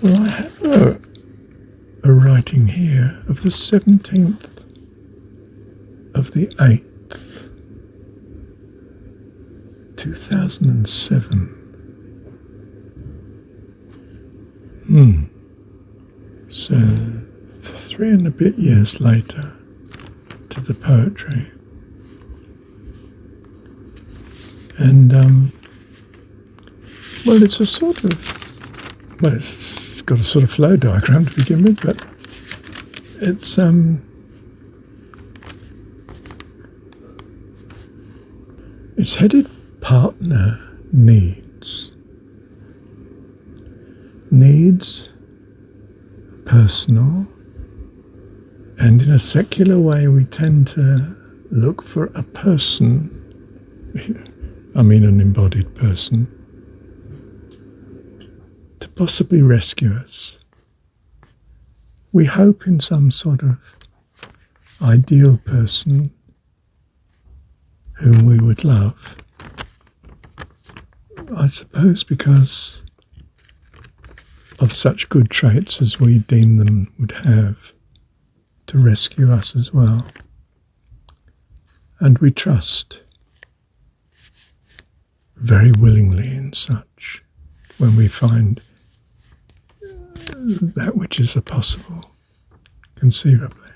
Well, I have a writing here of the 17th of the 8th, 2007. So 3 and a bit years later to the poetry. And, well, it's a sort of, well, it's got a sort of flow diagram to begin with, but it's headed Partner Needs. Needs, personal, and in a secular way we tend to look for a person, I mean an embodied person, to possibly rescue us. We hope in some sort of ideal person whom we would love. I suppose because of such good traits as we deem them would have to rescue us as well. And we trust very willingly in such when we find that which is possible, conceivably.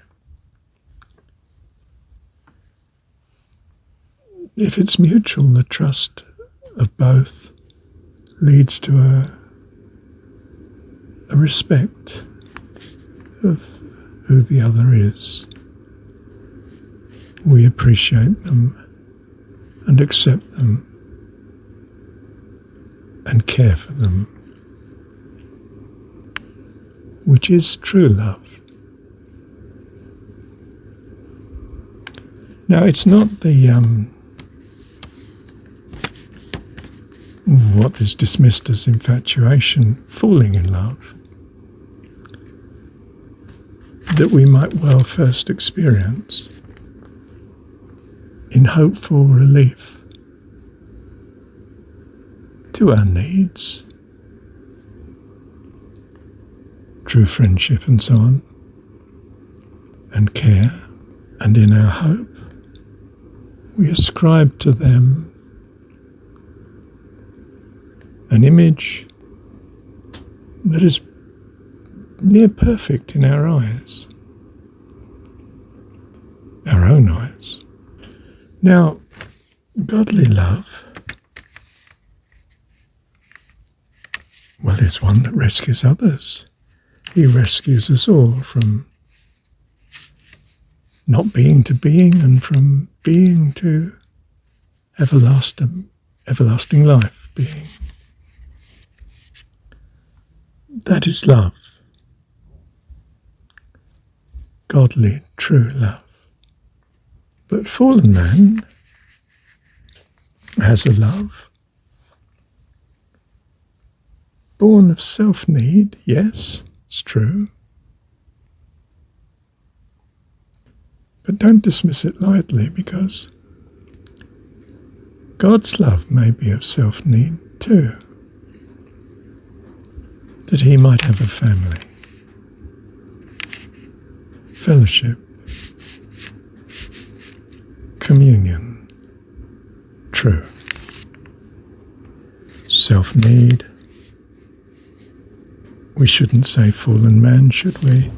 If it's mutual, the trust of both leads to a respect of who the other is. We appreciate them and accept them and care for them, which is true love. Now, it's not the what is dismissed as infatuation, falling in love, that we might well first experience in hopeful relief to our needs, true friendship and so on, and care, and in our hope we ascribe to them an image that is near perfect in our eyes, our own eyes. Now, godly love, well, is one that rescues others. He rescues us all from not being to being, and from being to everlasting life being. That is love. Godly, true love. But fallen man has a love born of self-need, yes, it's true. But don't dismiss it lightly, because God's love may be of self-need too, that he might have a family, fellowship, communion, true. Self-need. We shouldn't say fallen man, should we?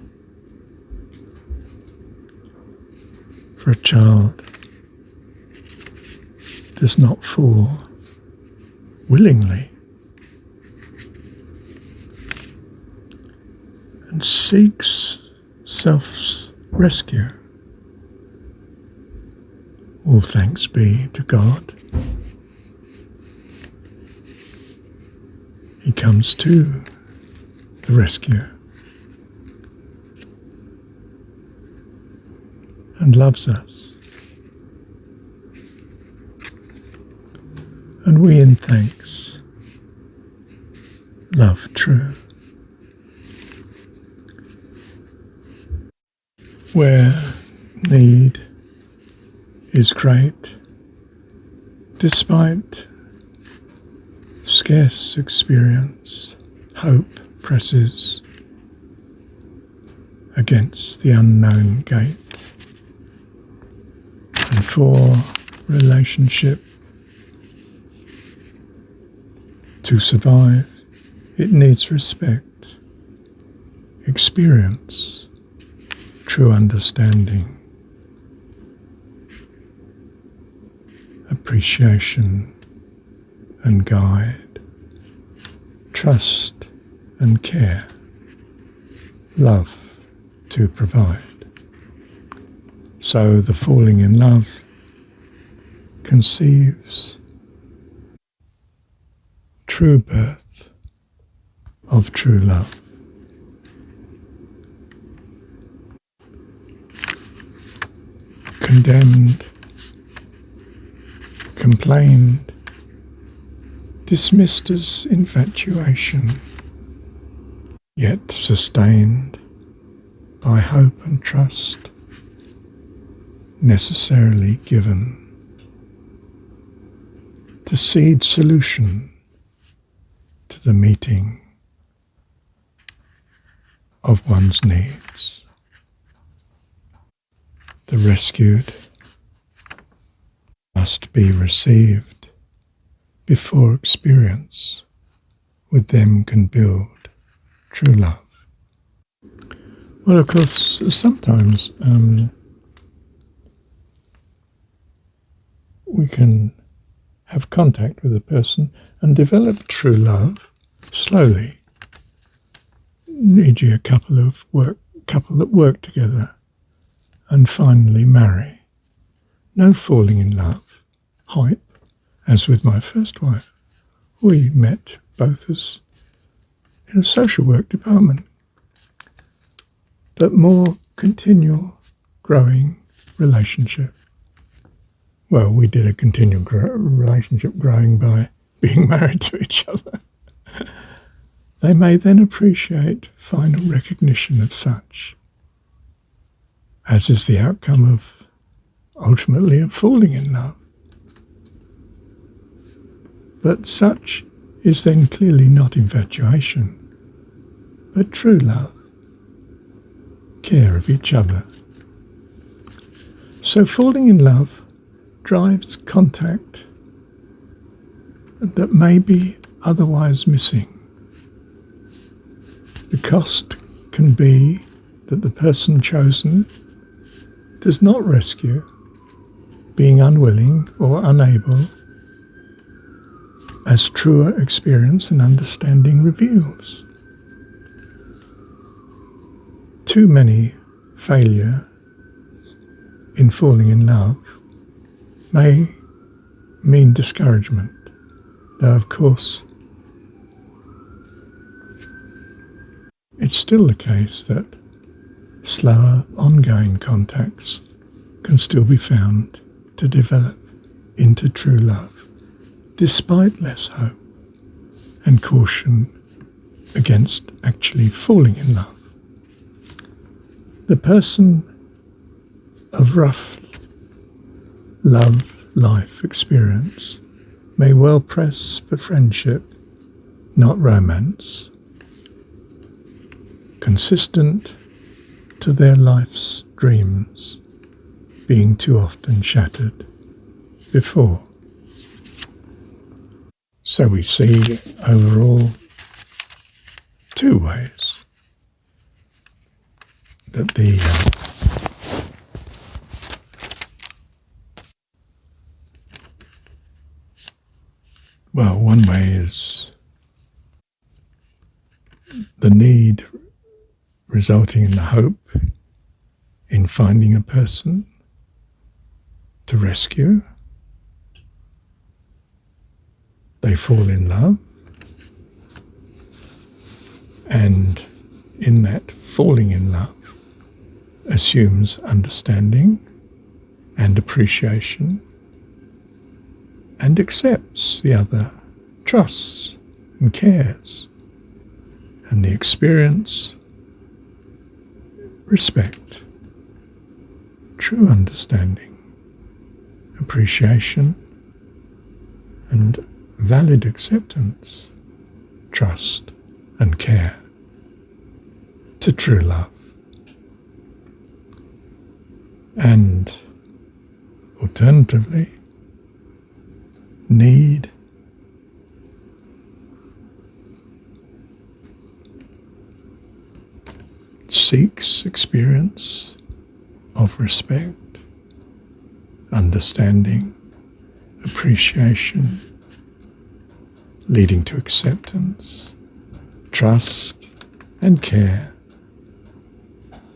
For a child does not fall willingly and seeks self-rescue. All thanks be to God. He comes to the rescue and loves us. And we in thanks love true. Where need is great, despite scarce experience, hope presses against the unknown gate. And for relationship to survive, it needs respect, experience, true understanding, appreciation and guide, trust and care, love to provide. So the falling in love conceives true birth of true love. Condemned, complained, dismissed as infatuation, yet sustained by hope and trust, necessarily given to seed solution to the meeting of one's needs. The rescued must be received before experience with them can build true love. Well, of course, sometimes we can have contact with a person and develop true love slowly. E.g., a couple that work together and finally marry. No falling in love, hype, as with my first wife. We met both as in a social work department, but more continual, growing relationship. Well, we did a continual relationship growing by being married to each other. They may then appreciate final recognition of such, as is the outcome of, ultimately, of falling in love. But such is then clearly not infatuation, but true love, care of each other. So falling in love drives contact that may be otherwise missing. The cost can be that the person chosen does not rescue, being unwilling or unable, as truer experience and understanding reveals. Too many failures in falling in love may mean discouragement, though of course it's still the case that slower ongoing contacts can still be found to develop into true love, despite less hope and caution against actually falling in love. The person of rough love life experience may well press for friendship, not romance, consistent to their life's dreams being too often shattered before. So we see overall two ways that one way is the need resulting in the hope in finding a person to rescue. They fall in love, and in that falling in love assumes understanding and appreciation and accepts the other, trusts and cares, and the experience, respect, true understanding, appreciation and valid acceptance, trust and care. to true love. And alternatively, need seeks experience of respect, understanding, appreciation, leading to acceptance, trust and care,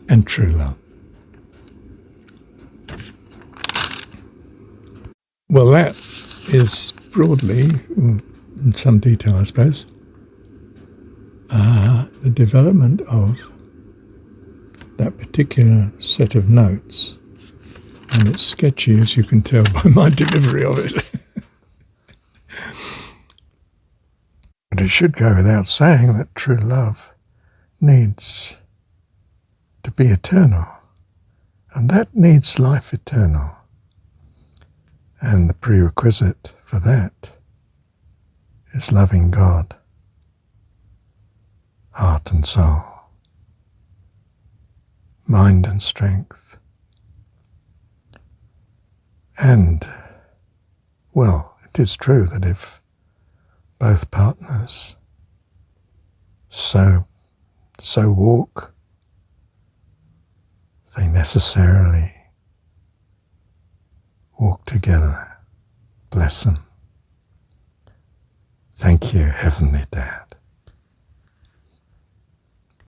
and true love. Well, that is broadly, in some detail I suppose, the development of that particular set of notes. And it's sketchy, as you can tell by my delivery of it. But it should go without saying that true love needs to be eternal. And that needs life eternal. And the prerequisite for that is loving God, heart and soul, mind and strength. And, well, it is true that if both partners so walk, they necessarily walk together. Bless them. Thank you, Heavenly Dad.